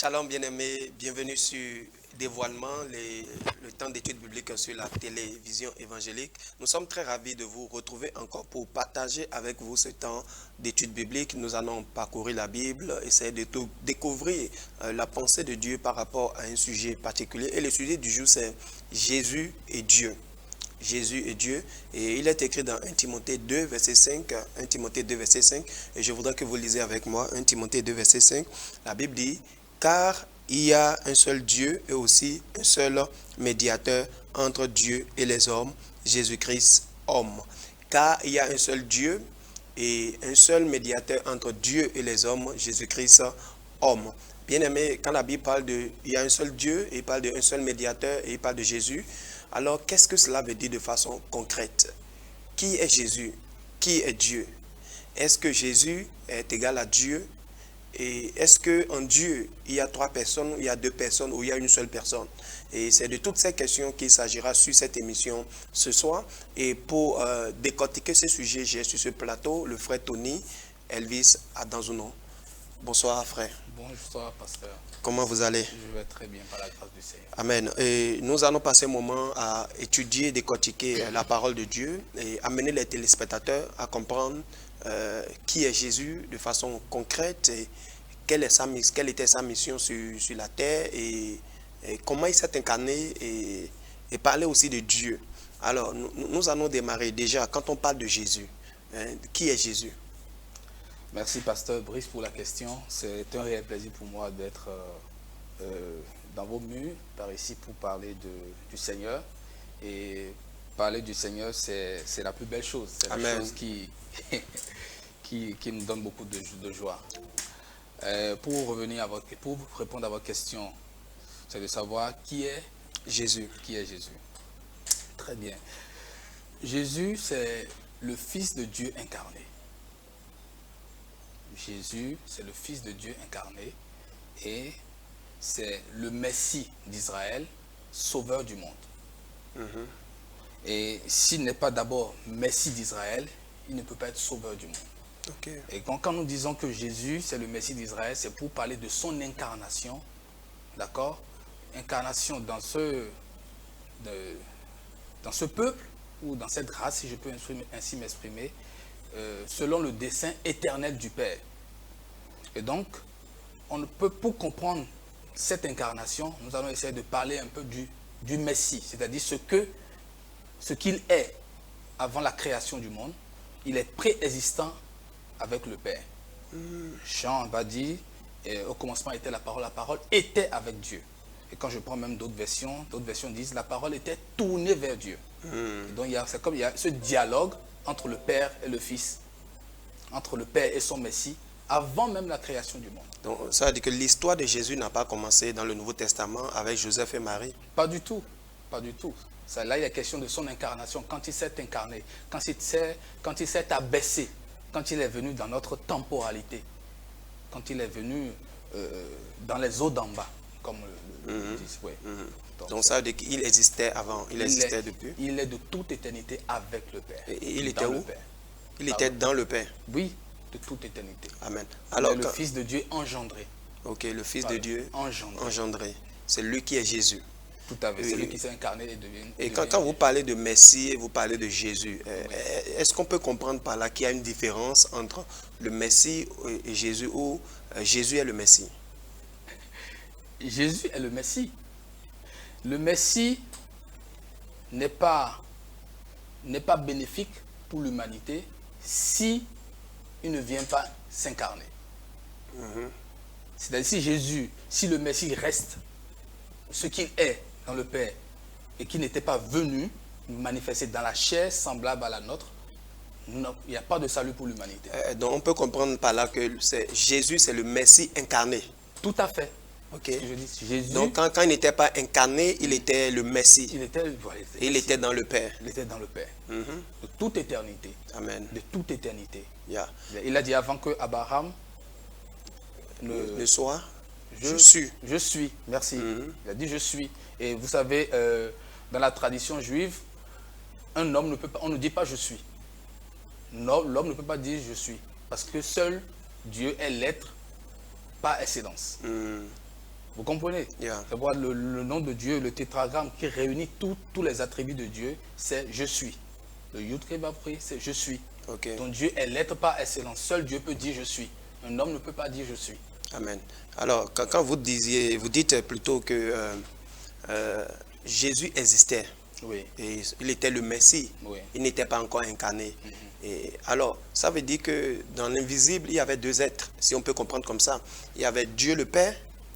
Shalom bien-aimés, bienvenue sur Dévoilement, le temps d'études bibliques sur la télévision évangélique. Nous sommes très ravis de vous retrouver encore pour partager avec vous ce temps d'études bibliques. Nous allons parcourir la Bible, essayer de découvrir la pensée de Dieu par rapport à un sujet particulier. Et le sujet du jour, c'est Jésus et Dieu. Jésus est Dieu, et il est écrit dans 1 Timothée 2, verset 5, 1 Timothée 2, verset 5, et je voudrais que vous lisez avec moi 1 Timothée 2, verset 5. La Bible dit, car il y a un seul Dieu et aussi un seul médiateur entre Dieu et les hommes, Jésus-Christ, homme. Car il y a un seul Dieu et un seul médiateur entre Dieu et les hommes, Jésus-Christ, homme. Bien aimé, quand la Bible parle de, il y a un seul Dieu, et il parle d'un seul médiateur, et il parle de Jésus, alors qu'est-ce que cela veut dire de façon concrète? Qui est Jésus? Qui est Dieu? Est-ce que Jésus est égal à Dieu? Et est-ce qu'en Dieu, il y a trois personnes, il y a deux personnes ou il y a une seule personne? Et c'est de toutes ces questions qu'il s'agira sur cette émission ce soir. Et pour décortiquer ce sujet, j'ai sur ce plateau le frère Tony Elvis Adanzuno. Bonsoir frère. Bonsoir pasteur. Comment vous allez? Je vais très bien par la grâce du Seigneur. Amen. Et nous allons passer un moment à étudier, décortiquer la parole de Dieu et amener les téléspectateurs à comprendre qui est Jésus de façon concrète et quelle était sa mission sur la terre et comment il s'est incarné et parler aussi de Dieu. Alors, nous allons démarrer déjà quand on parle de Jésus. Qui est Jésus? Merci pasteur Brice pour la question. C'est un réel plaisir pour moi d'être dans vos murs par ici pour parler du Seigneur. Et parler du Seigneur, c'est la plus belle chose. C'est la chose qui nous donne beaucoup de joie. Pour répondre à votre question, c'est de savoir qui est Jésus. Qui est Jésus? Très bien. Jésus, c'est le Fils de Dieu incarné. Jésus, c'est le Fils de Dieu incarné et c'est le Messie d'Israël, sauveur du monde. Et s'il n'est pas d'abord Messie d'Israël, il ne peut pas être sauveur du monde. Okay. Et quand nous disons que Jésus, c'est le Messie d'Israël, c'est pour parler de son incarnation, d'accord? Incarnation dans ce peuple, ou dans cette race, si je peux ainsi m'exprimer, selon le dessein éternel du Père. Et donc, pour comprendre cette incarnation, nous allons essayer de parler un peu du Messie, c'est-à-dire ce qu'il est avant la création du monde. Il est préexistant avec le Père. Jean va dire, au commencement était la parole était avec Dieu. Et quand je prends même d'autres versions disent la parole était tournée vers Dieu. Et donc il y a ce dialogue entre le Père et le Fils, entre le Père et son Messie, avant même la création du monde. Donc ça veut dire que l'histoire de Jésus n'a pas commencé dans le Nouveau Testament avec Joseph et Marie? Pas du tout, pas du tout. Là, il y a question de son incarnation, quand il s'est incarné, quand il s'est abaissé, quand il est venu dans notre temporalité, quand il est venu dans les eaux d'en bas, comme le disent. Ouais. Donc ça veut dire qu'il existait avant, il existait depuis? Il est de toute éternité avec le Père. Et il était où? Il était dans le Père? Oui, de toute éternité. Amen. Alors, le Fils de Dieu engendré. Ok, le Fils de Dieu engendré. C'est lui qui est Jésus. Tout à fait, c'est lui qui s'est incarné et devient. Et quand vous parlez de Messie et vous parlez de Jésus, est-ce qu'on peut comprendre par là qu'il y a une différence entre le Messie et Jésus, ou Jésus est le Messie? Jésus est le Messie. Le Messie n'est pas bénéfique pour l'humanité si il ne vient pas s'incarner. C'est-à-dire si le Messie reste ce qu'il est dans le Père et qui n'était pas venu manifester dans la chair semblable à la nôtre, il n'y a pas de salut pour l'humanité. Donc on peut comprendre par là que Jésus, c'est le Messie incarné. Tout à fait. Okay. Je dis, Jésus, donc quand il n'était pas incarné, il était le Messie. Il était dans le Père. Il était dans le Père. De toute éternité. Amen. De toute éternité. Yeah. Il a dit avant que Abraham ne soit. Je suis. Merci. Il a dit je suis. Et vous savez, dans la tradition juive, un homme ne peut pas, on ne dit pas je suis. L'homme ne peut pas dire je suis. Parce que seul Dieu est l'être par excellence. Vous comprenez? Yeah. C'est pourquoi le nom de Dieu, le tétragramme qui réunit tous les attributs de Dieu, c'est je suis. Le Yud Keh Vav Keh, c'est je suis. Ok. Donc Dieu est l'être par excellence. Seul Dieu peut dire je suis. Un homme ne peut pas dire je suis. Amen. Alors, quand vous dites plutôt que Jésus existait. Oui. Et il était le Messie. Oui. Il n'était pas encore incarné. Et alors, ça veut dire que dans l'invisible, il y avait deux êtres, si on peut comprendre comme ça. Il y avait Dieu le Père,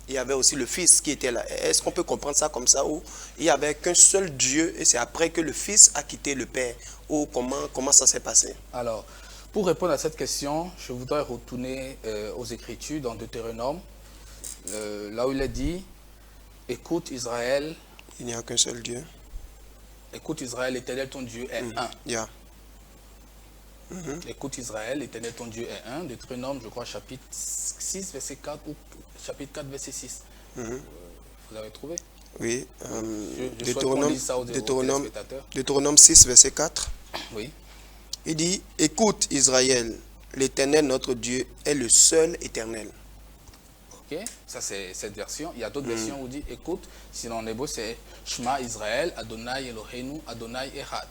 il y avait aussi le Fils qui était là. Est-ce qu'on peut comprendre ça comme ça, ou il n'y avait qu'un seul Dieu et c'est après que le Fils a quitté le Père, ou comment ça s'est passé? Alors, pour répondre à cette question, je voudrais retourner aux Écritures dans Deutéronome, là où il est dit, écoute Israël. Il n'y a qu'un seul Dieu. Écoute Israël, l'Éternel ton Dieu est un. Yeah. Écoute Israël, l'Éternel ton Dieu est un. Deutéronome, je crois, chapitre 6, verset 4 ou chapitre 4, verset 6. Vous l'avez trouvé? Oui. Je souhaite qu'on lise ça aux téléspectateurs. Deutéronome 6, verset 4. Oui. Il dit, écoute Israël, l'Éternel notre Dieu est le seul éternel. Ok, ça c'est cette version. Il y a d'autres versions où il dit écoute, sinon en hébreu c'est Shema Israël, Adonai Eloheinu, Adonai Echad.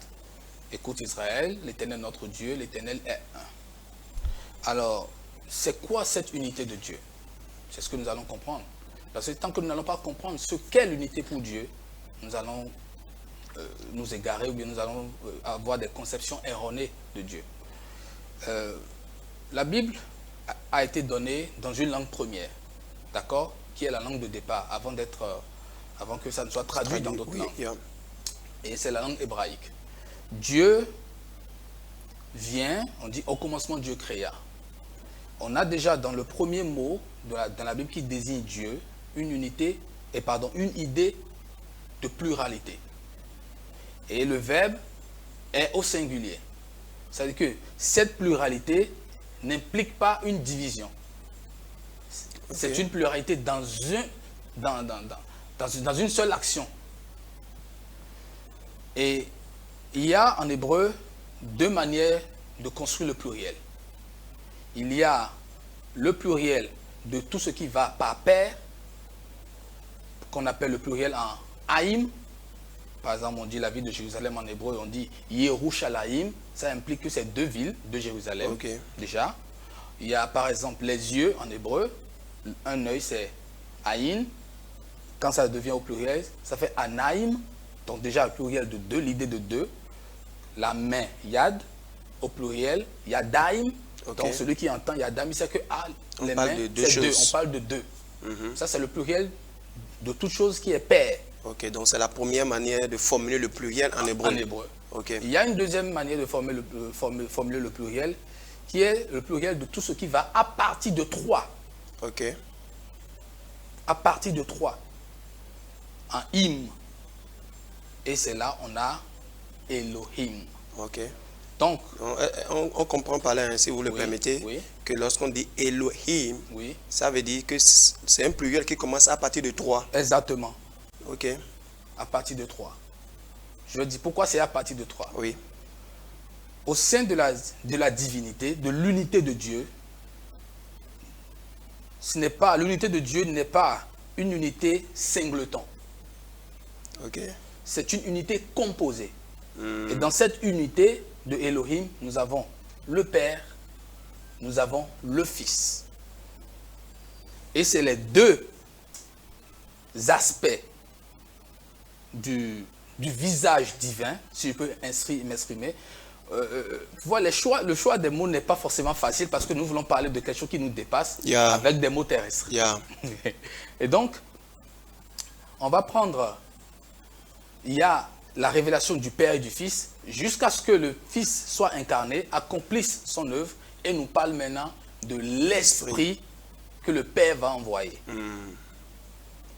Écoute Israël, l'Éternel notre Dieu, l'Éternel est un. Alors, c'est quoi cette unité de Dieu? C'est ce que nous allons comprendre. Parce que tant que nous n'allons pas comprendre ce qu'est l'unité pour Dieu, nous allons nous égarer ou bien nous allons avoir des conceptions erronées de Dieu. La Bible a été donnée dans une langue première, d'accord, qui est la langue de départ, avant que ça ne soit traduit dans d'autres langues. Yeah. Et c'est la langue hébraïque. Dieu vient, on dit au commencement Dieu créa. On a déjà dans le premier mot dans la Bible qui désigne Dieu, une idée de pluralité. Et le verbe est au singulier. C'est-à-dire que cette pluralité n'implique pas une division. Okay. C'est une pluralité dans une seule action. Et il y a en hébreu deux manières de construire le pluriel. Il y a le pluriel de tout ce qui va par pair, qu'on appelle le pluriel en haïm. Par exemple, on dit la ville de Jérusalem en hébreu, on dit Yerushalayim. Ça implique que c'est deux villes de Jérusalem, okay. Déjà. Il y a par exemple les yeux en hébreu. Un œil, c'est Aïn. Quand ça devient au pluriel, ça fait Anaïm. Donc déjà, le pluriel de deux, l'idée de deux. La main, Yad. Au pluriel, Yadaïm. Okay. Donc celui qui entend Yadam, il sait que les mains, c'est deux. On parle de deux. Ça, c'est le pluriel de toute chose qui est pair. Ok, donc c'est la première manière de formuler le pluriel en hébreu. En hébreu. Okay. Il y a une deuxième manière de formuler le pluriel, qui est le pluriel de tout ce qui va à partir de trois. Ok. À partir de trois. En him. Et c'est là on a Elohim. Ok. Donc, on comprend par là, si vous le permettez, que lorsqu'on dit Elohim, ça veut dire que c'est un pluriel qui commence à partir de 3. Exactement. Ok. À partir de 3. Je dis pourquoi c'est à partir de 3. Oui. Au sein de la divinité, de l'unité de Dieu, l'unité de Dieu n'est pas une unité singleton. Ok. C'est une unité composée. Et dans cette unité de Elohim, nous avons le Père, nous avons le Fils. Et c'est les deux aspects du visage divin, si je peux m'exprimer. Le choix des mots n'est pas forcément facile parce que nous voulons parler de quelque chose qui nous dépasse avec des mots terrestres. Et donc, on va prendre, il y a la révélation du Père et du Fils, jusqu'à ce que le Fils soit incarné, accomplisse son œuvre et nous parle maintenant de l'Esprit que le Père va envoyer.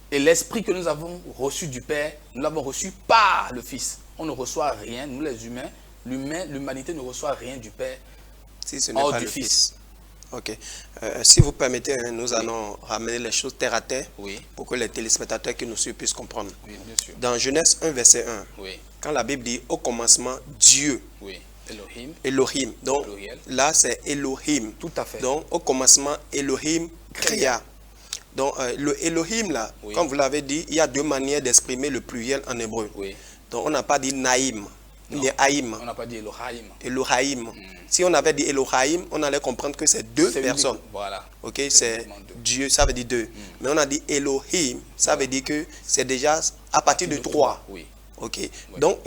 Et l'Esprit que nous avons reçu du Père, nous l'avons reçu par le Fils. On ne reçoit rien, nous les humains, l'humanité ne reçoit rien du Père si ce n'est pas du Fils. Ok. Si vous permettez, nous allons ramener les choses terre à terre pour que les téléspectateurs qui nous suivent puissent comprendre. Oui, bien sûr. Dans Genèse 1, verset 1, quand la Bible dit au commencement Dieu, Elohim. Donc là, c'est Elohim. Tout à fait. Donc au commencement, Elohim créa. Donc, le Elohim, là, Oui. comme vous l'avez dit, il y a deux manières d'exprimer le pluriel en hébreu. Oui. Donc, on n'a pas dit Naïm, ni Haïm. On n'a pas dit Elohim. Elohim. Si on avait dit Elohim, on allait comprendre que c'est deux C'est personnes. unique. Voilà. Ok, c'est uniquement deux. Dieu, ça veut dire deux. Mais on a dit Elohim, ça veut dire que c'est déjà à partir de trois. Oui. Ok, donc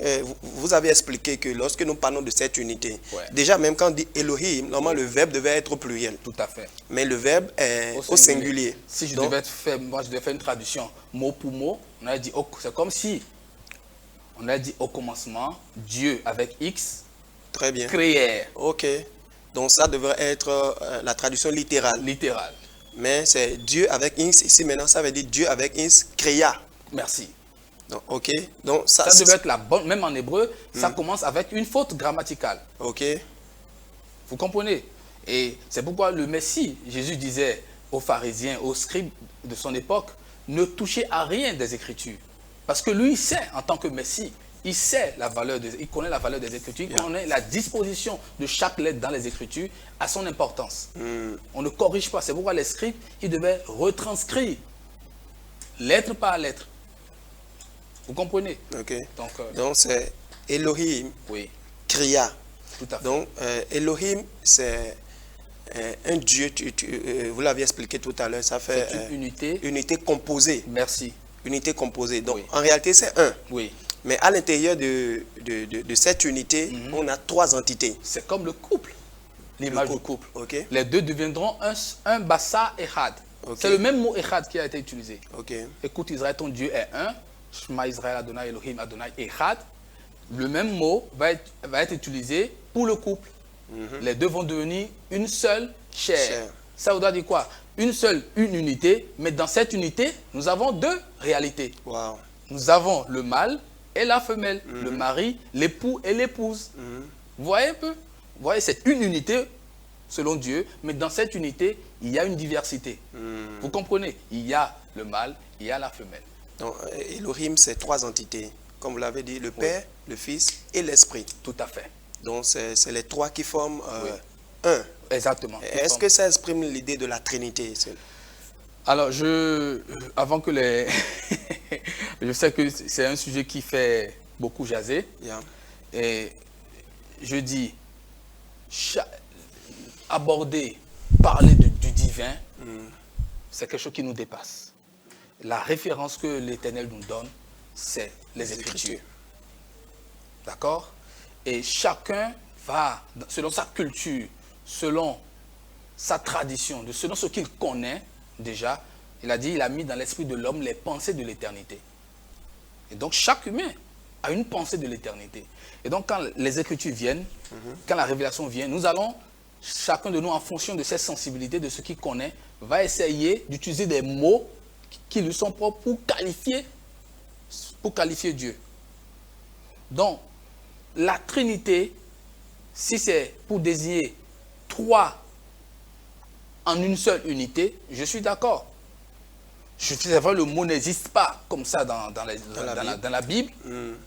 vous avez expliqué que lorsque nous parlons de cette unité, Ouais. déjà même quand on dit Elohim, normalement le verbe devait être au pluriel. Tout à fait. Mais le verbe est au singulier. Si je Donc, devais faire, moi je devais faire une traduction mot pour mot, on a dit, c'est comme si on a dit au commencement, Dieu avec X très bien. créait. Ok, donc ça devrait être la traduction littérale. Littéral. Mais c'est Dieu avec X, ici maintenant ça veut dire Dieu avec X créa. Merci. Donc, ok, donc ça devait être la bonne, même en hébreu, ça commence avec une faute grammaticale. Ok, Vous comprenez? Et c'est pourquoi le Messie, Jésus disait aux pharisiens, aux scribes de son époque, ne touchez à rien des Écritures. Parce que lui, il sait, en tant que Messie, il sait la valeur il connaît la valeur des Écritures, il connaît la disposition de chaque lettre dans les Écritures à son importance. On ne corrige pas. C'est pourquoi les scribes, ils devaient retranscrire lettre par lettre. Vous comprenez? ok. Donc c'est Elohim oui, créa. tout à fait. Donc, Elohim, c'est un Dieu, vous l'aviez expliqué tout à l'heure, ça fait C'est une unité composée. Merci. Unité composée. Donc, Oui. en réalité, c'est un. Oui. Mais à l'intérieur de cette unité, on a trois entités. C'est comme le couple, l'image du couple. Ok. Les deux deviendront un bassa echad. Ok. C'est le même mot echad qui a été utilisé. Ok. Écoute Israël, ton Dieu est un. Shema Israël, Adonai Elohim, Adonai echad. Le même mot va être utilisé pour le couple. Les deux vont devenir une seule chair. Chair. Ça voudra dire quoi? Une unité, mais dans cette unité, nous avons deux réalités. Wow. Nous avons le mâle et la femelle, le mari, l'époux et l'épouse. Vous voyez un peu? Vous voyez, c'est une unité selon Dieu, mais dans cette unité, il y a une diversité. Vous comprenez? Il y a le mâle, il y a la femelle. Donc, Elohim, c'est trois entités. Comme vous l'avez dit, le Père, le Fils et l'Esprit. Tout à fait. Donc, c'est les trois qui forment un. Exactement. Est-ce que ça exprime l'idée de la Trinité? Alors, avant que les... je sais que c'est un sujet qui fait beaucoup jaser. Yeah. Et je dis, aborder, parler du divin, c'est quelque chose qui nous dépasse. La référence que l'Éternel nous donne, c'est les Écritures. D'accord? Et chacun va, selon sa culture, selon sa tradition, selon ce qu'il connaît déjà, il a dit, il a mis dans l'esprit de l'homme les pensées de l'éternité. Et donc chaque humain a une pensée de l'éternité. Et donc quand les Écritures viennent, quand la révélation vient, nous allons, chacun de nous, en fonction de ses sensibilités, de ce qu'il connaît, va essayer d'utiliser des mots qui lui sont propres pour qualifier Dieu. Donc, la Trinité, si c'est pour désigner trois en une seule unité, je suis d'accord. C'est vrai, le mot n'existe pas comme ça dans la Bible,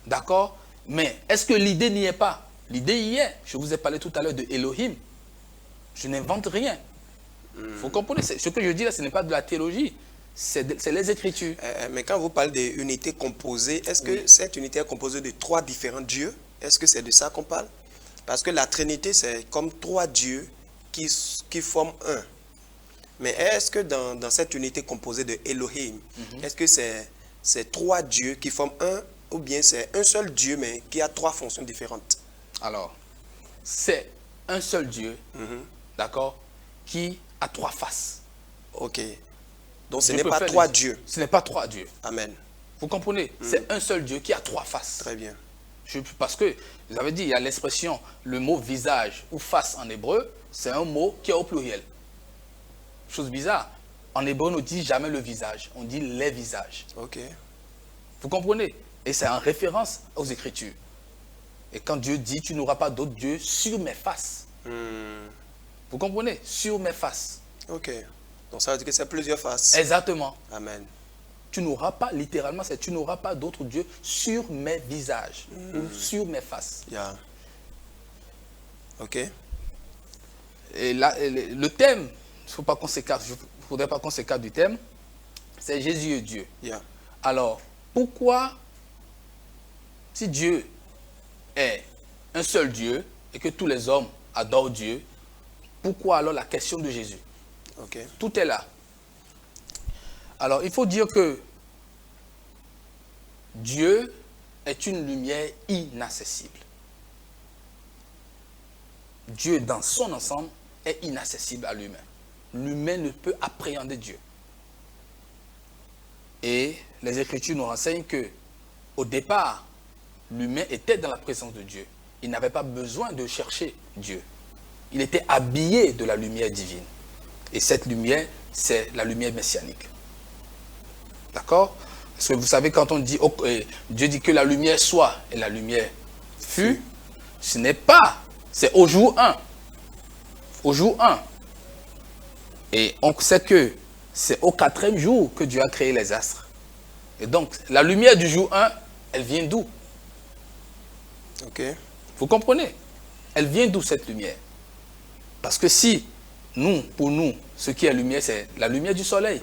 d'accord? Mais est-ce que l'idée n'y est pas? L'idée y est. Je vous ai parlé tout à l'heure de Elohim. Je n'invente rien. Vous comprenez? Ce que je dis là, ce n'est pas de la théologie. C'est les Écritures. Mais quand vous parlez d'unité composée, est-ce que cette unité est composée de trois différents dieux? Est-ce que c'est de ça qu'on parle? Parce que la Trinité, c'est comme trois dieux qui forment un. Mais est-ce que dans cette unité composée de Elohim, est-ce que c'est trois dieux qui forment un, ou bien c'est un seul Dieu, mais qui a trois fonctions différentes? Alors, c'est un seul Dieu, d'accord, qui a trois faces. Ok. Donc ce n'est pas trois dieux. Ce n'est pas trois dieux. Amen. Vous comprenez? C'est un seul Dieu qui a trois faces. Très bien. Parce que, vous avez dit, il y a l'expression, le mot visage ou face en hébreu, c'est un mot qui est au pluriel. Chose bizarre. En hébreu, on ne dit jamais le visage, on dit les visages. Ok. Vous comprenez? Et c'est en référence aux Écritures. Et quand Dieu dit, tu n'auras pas d'autre Dieu sur mes faces. Vous comprenez? Sur mes faces. Ok. Donc ça veut dire que c'est plusieurs faces. Exactement. Amen. Tu n'auras pas, littéralement, c'est tu n'auras pas d'autre Dieu sur mes visages ou sur mes faces. Yeah. Ok. Et là, le thème, il ne faudrait pas qu'on s'écarte du thème. C'est Jésus est Dieu. Yeah. Alors, pourquoi, si Dieu est un seul Dieu et que tous les hommes adorent Dieu, pourquoi alors la question de Jésus? Ok. Tout est là. Alors, il faut dire que Dieu est une lumière inaccessible. Dieu, dans son ensemble, est inaccessible à l'humain. L'humain ne peut appréhender Dieu. Et les Écritures nous renseignent que, au départ, l'humain était dans la présence de Dieu. Il n'avait pas besoin de chercher Dieu. Il était habillé de la lumière divine. Et cette lumière, c'est la lumière messianique. D'accord? Parce que vous savez, quand on dit, oh, Dieu dit que la lumière soit et la lumière fut, ce n'est pas, c'est au jour 1. Au jour 1. Et on sait que c'est au 4e jour que Dieu a créé les astres. Et donc, la lumière du jour 1, elle vient d'où? Ok. Vous comprenez? Elle vient d'où cette lumière? Parce que si, pour nous, ce qui est lumière, c'est la lumière du soleil.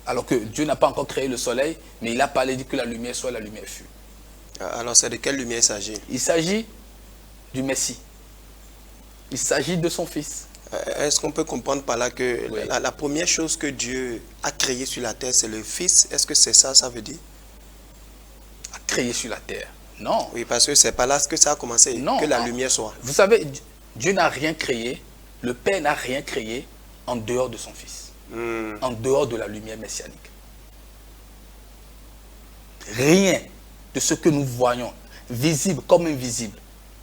Alors que Dieu n'a pas encore créé le soleil, mais il a parlé dit que la lumière soit, la lumière fut. Alors, c'est de quelle lumière il s'agit? Il s'agit du Messie. Il s'agit de son Fils. Est-ce qu'on peut comprendre par là que Oui. la première chose que Dieu a créée sur la terre, c'est le Fils? Est-ce que c'est ça, ça veut dire? A créé sur la terre. Non. Oui, parce que c'est pas là que ça a commencé, Non. que la lumière soit. Vous savez, Dieu n'a rien créé, le Père n'a rien créé en dehors de son Fils. En dehors de la lumière messianique. Rien de ce que nous voyons, visible comme invisible,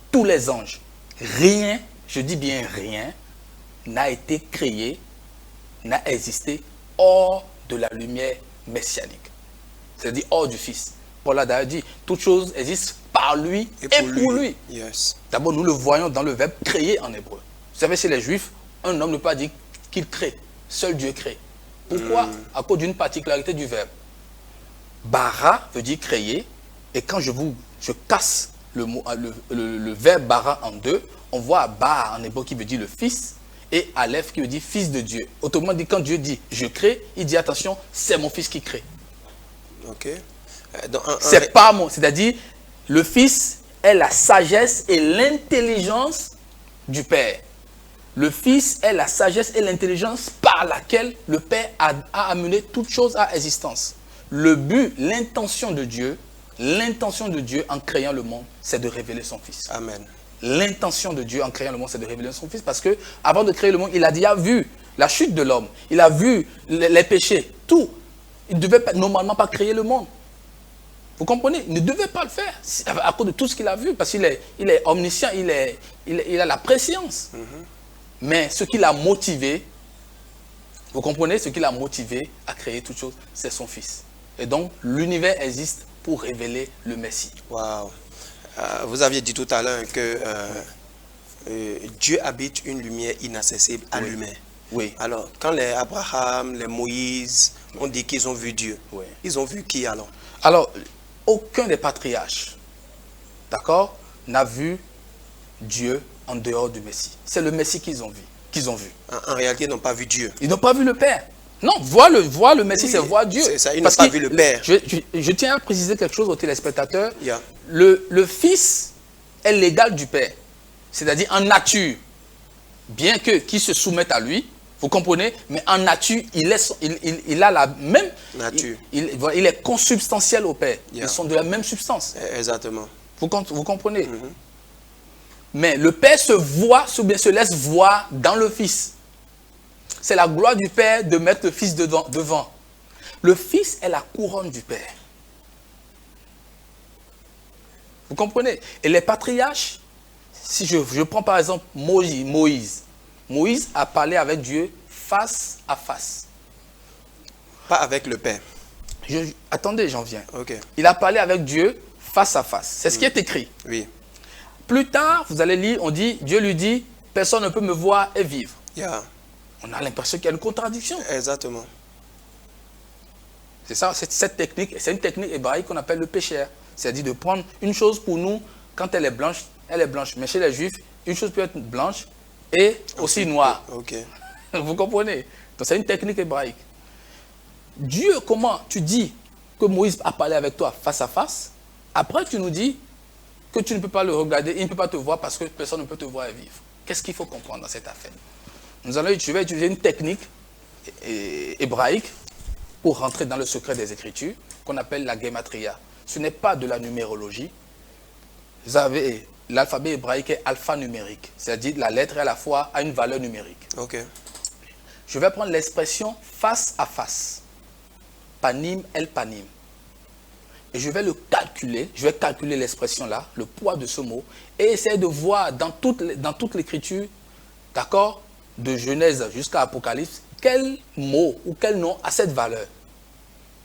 tous les anges, rien, je dis bien rien, n'a été créé, n'a existé hors de la lumière messianique. C'est-à-dire hors du Fils. Paul a d'ailleurs dit, toute chose existe par lui et pour lui. Yes. D'abord, nous le voyons dans le verbe créer en hébreu. Vous savez, chez les Juifs, un homme ne peut pas dire qu'il crée. Seul Dieu crée. Pourquoi? À cause d'une particularité du verbe. Bara veut dire créer. Et quand je casse le verbe bara en deux, on voit ba en hébreu qui veut dire le fils et aleph qui veut dire fils de Dieu. Autrement dit, quand Dieu dit je crée, il dit attention, c'est mon fils qui crée. Ok. C'est pas moi. C'est-à-dire, le fils est la sagesse et l'intelligence du Père. Le Fils est la sagesse et l'intelligence par laquelle le Père a amené toutes choses à existence. Le but, l'intention de Dieu en créant le monde, c'est de révéler son Fils. Amen. L'intention de Dieu en créant le monde, c'est de révéler son Fils parce que avant de créer le monde, il a déjà vu la chute de l'homme, il a vu les péchés, tout. Il ne devait normalement pas créer le monde. Vous comprenez? Il ne devait pas le faire à cause de tout ce qu'il a vu parce qu'il est omniscient, il a la préscience. Mais ce qui l'a motivé, vous comprenez, ce qui l'a motivé à créer toute chose, c'est son Fils. Et donc, l'univers existe pour révéler le Messie. Waouh. Vous aviez dit tout à l'heure que Dieu habite une lumière inaccessible à l'humain. Oui. Alors, quand les Abraham, les Moïse ont dit qu'ils ont vu Dieu, Oui. ils ont vu qui alors? Alors, aucun des patriarches, d'accord, n'a vu Dieu en dehors du Messie. C'est le Messie qu'ils ont vu. En réalité, ils n'ont pas vu Dieu. Ils n'ont pas vu le Père. Non, voir le Messie, Oui, c'est voir Dieu. c'est ça, ils n'ont pas vu le Père. Je tiens à préciser quelque chose aux téléspectateurs. Yeah. Le Fils est l'égal du Père. C'est-à-dire en nature, bien qu'il se soumette à lui, vous comprenez, mais en nature, il a la même nature. Il est consubstantiel au Père. Yeah. Ils sont de la même substance. Exactement. Vous comprenez? Mais le Père se laisse voir dans le Fils. C'est la gloire du Père de mettre le Fils devant. Le Fils est la couronne du Père. Vous comprenez? Et les patriarches, si je prends par exemple Moïse. Moïse a parlé avec Dieu face à face. Pas avec le Père. Attendez, j'en viens. Ok. Il a parlé avec Dieu face à face. C'est ce qui est écrit. Oui. Plus tard, vous allez lire, Dieu lui dit, personne ne peut me voir et vivre. Yeah. On a l'impression qu'il y a une contradiction. Exactement. C'est ça, c'est une technique hébraïque qu'on appelle le pécheur. C'est-à-dire de prendre une chose pour nous, quand elle est blanche, elle est blanche. Mais chez les Juifs, une chose peut être blanche et aussi noire. Ok. Vous comprenez? Donc c'est une technique hébraïque. Dieu, comment tu dis que Moïse a parlé avec toi face à face? Après, tu nous dis que tu ne peux pas le regarder, il ne peut pas te voir parce que personne ne peut te voir et vivre. Qu'est-ce qu'il faut comprendre dans cette affaire? Je vais utiliser une technique hébraïque pour rentrer dans le secret des Écritures qu'on appelle la gematria. Ce n'est pas de la numérologie. Vous avez l'alphabet hébraïque est alphanumérique, c'est-à-dire la lettre à la fois a une valeur numérique. Ok. Je vais prendre l'expression face à face. Panim el panim. Et je vais le calculer, je vais calculer l'expression là, le poids de ce mot, et essayer de voir dans toute l'écriture, d'accord, de Genèse jusqu'à Apocalypse, quel mot ou quel nom a cette valeur.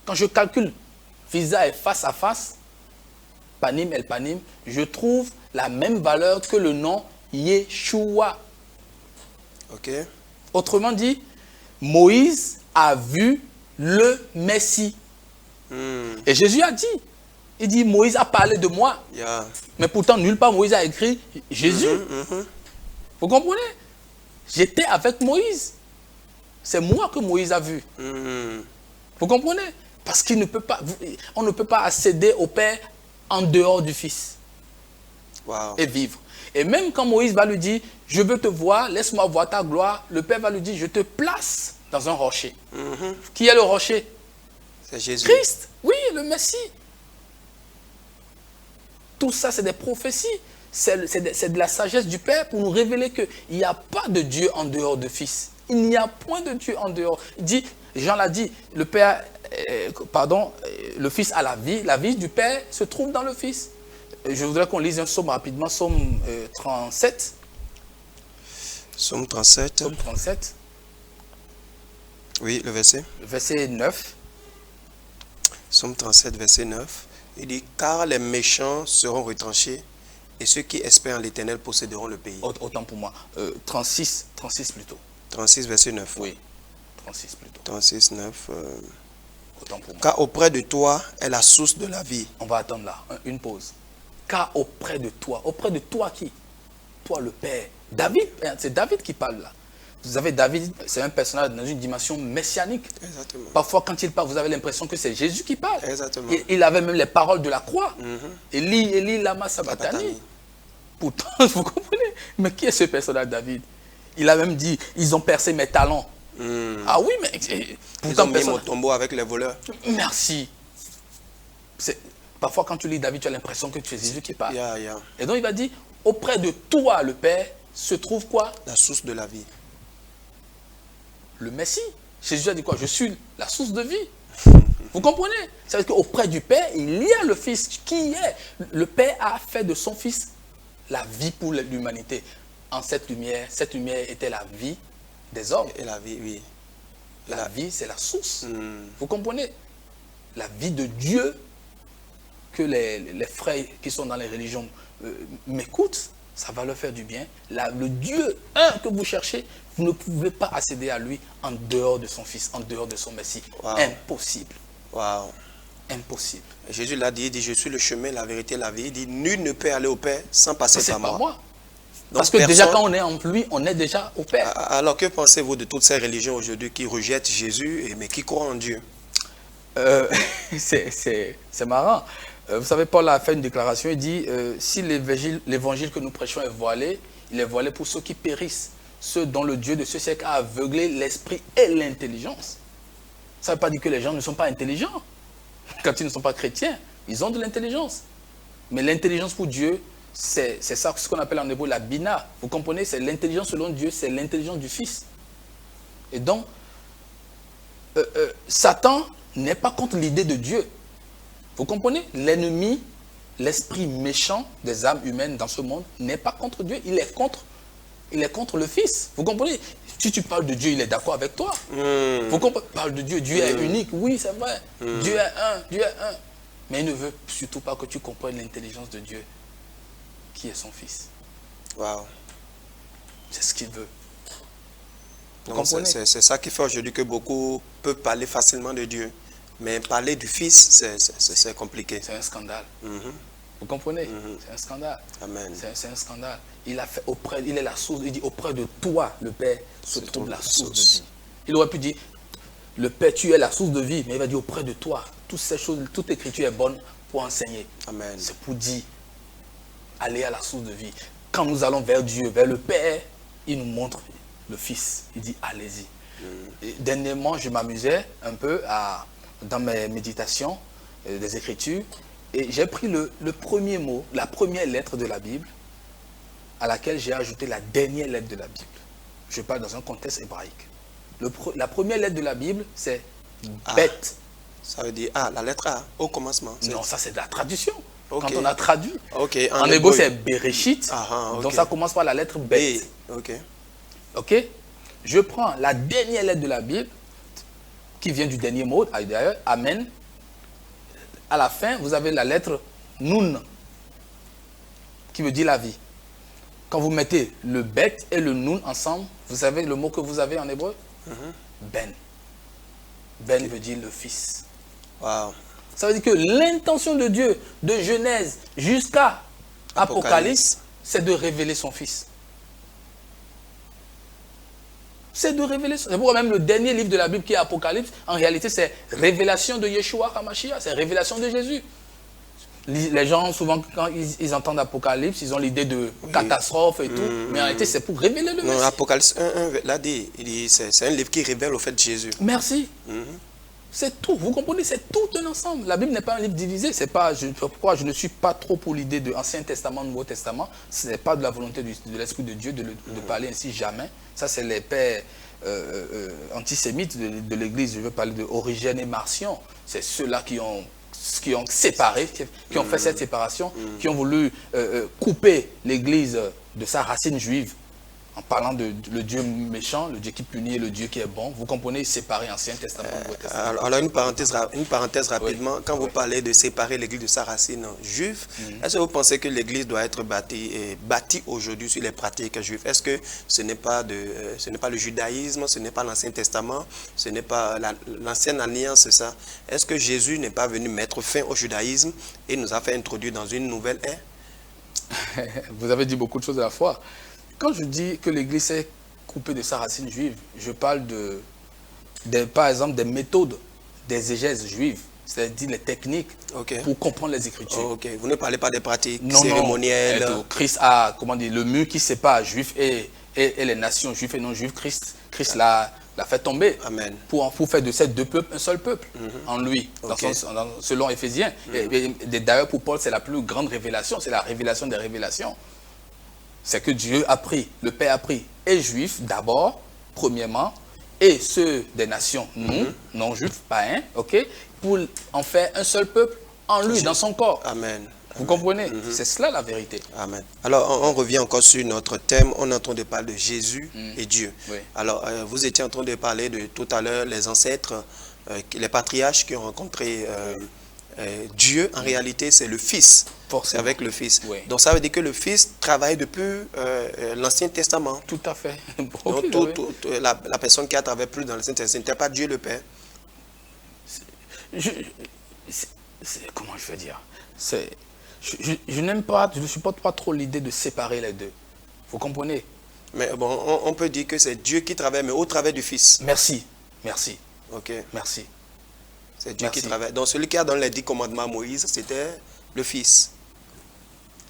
Quand je calcule visa et face à face, panim el panim, je trouve la même valeur que le nom Yeshua. Ok. Autrement dit, Moïse a vu le Messie. Et Jésus a dit, il dit, Moïse a parlé de moi. Yeah. Mais pourtant, nulle part Moïse a écrit Jésus. Vous comprenez? J'étais avec Moïse. C'est moi que Moïse a vu. Vous comprenez? Parce qu'il ne peut pas, on ne peut pas accéder au Père en dehors du Fils. Wow. Et vivre. Et même quand Moïse va lui dire, je veux te voir, laisse-moi voir ta gloire, le Père va lui dire, je te place dans un rocher. Qui est le rocher? C'est Jésus. Christ, oui, le Messie. Tout ça, c'est des prophéties. C'est de la sagesse du Père pour nous révéler qu'il n'y a pas de Dieu en dehors de Fils. Il n'y a point de Dieu en dehors. Il dit, Jean l'a dit, le Père, le Fils a la vie du Père se trouve dans le Fils. Je voudrais qu'on lise un psaume rapidement, psaume 37. Psaume 37. Psaume 37. Oui, le verset. Le verset 9. Psaume 37, verset 9. Il dit, car les méchants seront retranchés et ceux qui espèrent en l'Éternel posséderont le pays. Autant pour moi. 36 plutôt. 36, verset 9. Oui, 36 plutôt. 36, 9. Autant pour moi. Car auprès de toi est la source de la vie. On va attendre là, une pause. Car auprès de toi qui? Toi le Père. David, c'est David qui parle là. Vous avez David, c'est un personnage dans une dimension messianique. Exactement. Parfois quand il parle, vous avez l'impression que c'est Jésus qui parle. Exactement. Il avait même les paroles de la croix. Eli, Eli, lama sabachthani. Pourtant, vous comprenez? Mais qui est ce personnage David? Il a même dit, ils ont percé mes talons. Ah oui, mais... Pourtant, ils ont mis mon tombeau avec les voleurs. Merci. Parfois, quand tu lis David, tu as l'impression que c'est Jésus qui parle. Et donc, il va dire, auprès de toi, le Père, se trouve quoi? La source de la vie. Le Messie. Jésus a dit quoi? Je suis la source de vie. Vous comprenez? Ça veut dire qu'auprès du Père, il y a le Fils qui est. Le Père a fait de son Fils la vie pour l'humanité. En cette lumière était la vie des hommes. Et la vie, oui. La vie, c'est la source. Vous comprenez? La vie de Dieu, que les frères qui sont dans les religions m'écoutent, ça va leur faire du bien. Le Dieu que vous cherchez, vous ne pouvez pas accéder à lui en dehors de son Fils, en dehors de son Messie. Wow. Impossible. Wow. Impossible. Jésus l'a dit, il dit, je suis le chemin, la vérité, la vie. Il dit, nul ne peut aller au Père sans passer par moi. Donc, parce que déjà quand on est en lui, on est déjà au Père. Alors que pensez-vous de toutes ces religions aujourd'hui qui rejettent Jésus, mais qui croient en Dieu? C'est marrant. Vous savez, Paul a fait une déclaration, il dit, si l'évangile que nous prêchons est voilé, il est voilé pour ceux qui périssent, ceux dont le Dieu de ce siècle a aveuglé l'esprit et l'intelligence. Ça ne veut pas dire que les gens ne sont pas intelligents. Quand ils ne sont pas chrétiens, ils ont de l'intelligence. Mais l'intelligence pour Dieu, c'est ça, ce qu'on appelle en hébreu la bina. Vous comprenez? C'est l'intelligence selon Dieu, c'est l'intelligence du Fils. Et donc, Satan n'est pas contre l'idée de Dieu. Vous comprenez? L'ennemi, l'esprit méchant des âmes humaines dans ce monde n'est pas contre Dieu, il est contre le Fils. Vous comprenez? Si tu parles de Dieu, il est d'accord avec toi. Vous comprenez? Parle de Dieu, Dieu est unique. Oui, c'est vrai. Dieu est un. Mais il ne veut surtout pas que tu comprennes l'intelligence de Dieu, qui est son Fils. Wow. C'est ce qu'il veut. C'est ça qui fait aujourd'hui que beaucoup peuvent parler facilement de Dieu. Mais parler du Fils, c'est compliqué. C'est un scandale. Vous comprenez? C'est un scandale. Amen. C'est un scandale. Il a fait il est la source. Il dit auprès de toi, le Père, se trouve la source de vie. Il aurait pu dire, le Père, tu es la source de vie. Mais il va dire auprès de toi, toutes ces choses, toute écriture est bonne pour enseigner. Amen. C'est pour dire, aller à la source de vie. Quand nous allons vers Dieu, vers le Père, il nous montre le Fils. Il dit, allez-y. Et dernièrement, je m'amusais un peu dans mes méditations des Écritures. Et j'ai pris le premier mot, la première lettre de la Bible, à laquelle j'ai ajouté la dernière lettre de la Bible. Je parle dans un contexte hébraïque. La première lettre de la Bible, c'est bête. Ça veut dire la lettre A, au commencement. Non, ça c'est de la traduction. Okay. Quand on a traduit. Okay. En hébreu, c'est Bereshit. Okay. Donc ça commence par la lettre bête. Ok. Ok. Je prends la dernière lettre de la Bible, qui vient du dernier mot, d'ailleurs, Amen. À la fin, vous avez la lettre Nun, qui veut dire la vie. Quand vous mettez le bête et le Nun ensemble, vous savez le mot que vous avez en hébreu? Ben. Ben veut dire le Fils. Wow. Ça veut dire que l'intention de Dieu, de Genèse jusqu'à Apocalypse, c'est de révéler son Fils. C'est de révéler. C'est pourquoi même le dernier livre de la Bible qui est Apocalypse, en réalité, c'est révélation de Yeshua HaMashiach, c'est révélation de Jésus. Les gens, souvent, quand ils entendent Apocalypse, ils ont l'idée de catastrophe et tout, mais en réalité, c'est pour révéler le Messie. Apocalypse 1, là, c'est un livre qui révèle au fait Jésus. Merci. C'est tout, vous comprenez, c'est tout un ensemble. La Bible n'est pas un livre divisé, c'est pas, pourquoi je ne suis pas trop pour l'idée de Ancien Testament, Nouveau Testament, ce n'est pas de la volonté de l'Esprit de Dieu de parler ainsi, jamais. Ça c'est les pères antisémites de l'Église, je veux parler de Origène et Marcion, c'est ceux-là qui ont séparé, qui ont fait cette séparation, qui ont voulu couper l'Église de sa racine juive, en parlant de le Dieu méchant, le Dieu qui punit et le Dieu qui est bon. Vous comprenez, séparer Ancien Testament, Nouveau Testament. Alors une parenthèse rapidement. Oui. Quand vous parlez de séparer l'Église de sa racine juive, est-ce que vous pensez que l'Église doit être bâtie aujourd'hui sur les pratiques juives? Est-ce que ce n'est pas le judaïsme, ce n'est pas l'Ancien Testament, ce n'est pas l'ancienne alliance, c'est ça? Est-ce que Jésus n'est pas venu mettre fin au judaïsme et nous a fait introduire dans une nouvelle ère? Vous avez dit beaucoup de choses à la fois. Quand je dis que l'Église est coupée de sa racine juive, je parle par exemple des méthodes d'exégèse juive, c'est-à-dire les techniques pour comprendre les Écritures. Vous ne parlez pas des pratiques cérémonielles. Non. Christ a, le mur qui sépare juifs et les nations juives et non juives, Christ l'a fait tomber. Amen. Pour faire de ces deux peuples un seul peuple en lui, selon Éphésiens. Et d'ailleurs, pour Paul, c'est la plus grande révélation, c'est la révélation des révélations. C'est que Dieu a pris, le Père a pris, et juifs d'abord, premièrement, et ceux des nations, non-juifs, païens, pour en faire un seul peuple en lui, dans son corps. Amen. Vous comprenez? C'est cela la vérité. Amen. Alors, on revient encore sur notre thème. On est en train de parler de Jésus et Dieu. Oui. Alors, vous étiez en train de parler de tout à l'heure, les ancêtres, les patriarches qui ont rencontré Dieu. En réalité, c'est le Fils. C'est avec le Fils. Oui. Donc, ça veut dire que le Fils travaille depuis l'Ancien Testament. Tout à fait. Donc, la personne qui a travaillé plus dans l'Ancien Testament, ce n'était pas Dieu le Père. Comment je veux dire? Je n'aime pas, je ne supporte pas trop l'idée de séparer les deux. Vous comprenez? Mais bon, on peut dire que c'est Dieu qui travaille, mais au travers du Fils. Merci. Ok. Merci. C'est Dieu qui travaille. Donc, celui qui a donné les 10 commandements à Moïse, c'était le Fils.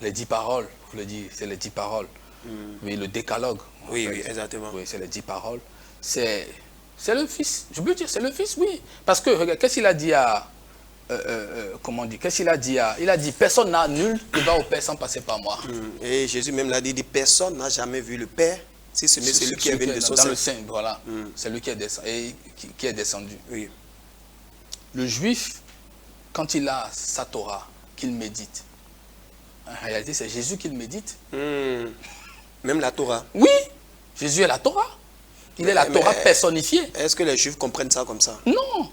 Les 10 paroles, vous le dites, c'est les 10 paroles. Oui, le décalogue. Oui, exactement. Oui, c'est les 10 paroles. C'est le Fils. Je peux dire, c'est le Fils, oui. Parce que, regarde, qu'est-ce qu'il a dit à... comment on dit? Qu'est-ce qu'il a dit à... Il a dit, personne n'a nul qui va au Père sans passer par moi. Et Jésus même l'a dit, personne n'a jamais vu le Père, si ce n'est celui qui est venu de son sein. Dans le sein, voilà. C'est lui qui est descendu. Oui. Le juif, quand il a sa Torah, qu'il médite, en réalité, c'est Jésus qu'il médite. Même la Torah. Oui, Jésus est la Torah. Il est la Torah personnifiée. Est-ce que les Juifs comprennent ça comme ça? Non.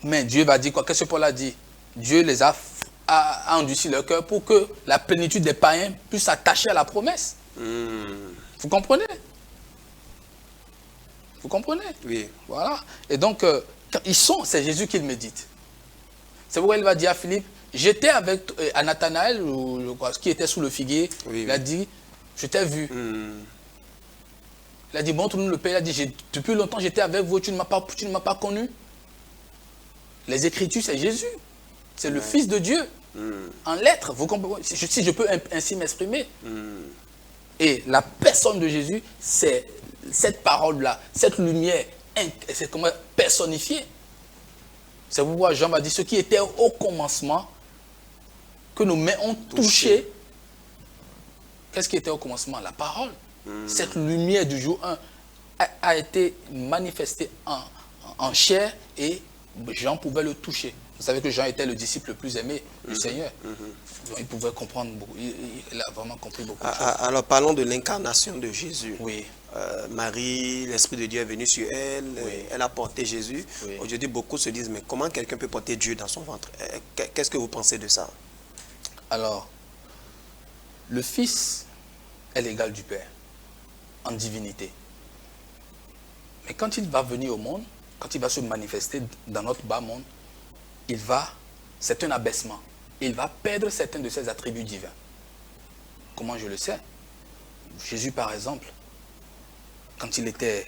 Mais Dieu va dire quoi? Qu'est-ce que Paul a dit? Dieu les a endurci leur cœur pour que la plénitude des païens puisse s'attacher à la promesse. Vous comprenez? Vous comprenez? Oui. Voilà. Et donc, c'est Jésus qu'il médite. C'est pourquoi il va dire à Philippe, j'étais avec Nathanaël, qui était sous le figuier, il a dit, je t'ai vu. Il a dit, montre-nous le Père. Il a dit, depuis longtemps j'étais avec vous, tu ne m'as pas connu. Les Écritures, c'est Jésus. C'est le Fils de Dieu. En lettres, vous comprenez, si je peux ainsi m'exprimer. Et la personne de Jésus, c'est cette parole-là, cette lumière, c'est comment personnifiée. C'est pourquoi Jean va dire, ce qui était au commencement, que nos mains ont touché. Qu'est-ce qui était au commencement? La parole. Cette lumière du jour 1 a été manifestée en chair et Jean pouvait le toucher. Vous savez que Jean était le disciple le plus aimé du Seigneur. Il pouvait comprendre beaucoup. Il a vraiment compris beaucoup de choses. Alors parlons de l'incarnation de Jésus. Oui. Marie, l'Esprit de Dieu est venu sur elle, Oui. elle a porté Jésus. Oui. Aujourd'hui, beaucoup se disent, mais comment quelqu'un peut porter Dieu dans son ventre? Qu'est-ce que vous pensez de ça? Alors, le Fils est l'égal du Père en divinité. Mais quand il va venir au monde, quand il va se manifester dans notre bas monde, c'est un abaissement. Il va perdre certains de ses attributs divins. Comment je le sais? Jésus, par exemple, quand il était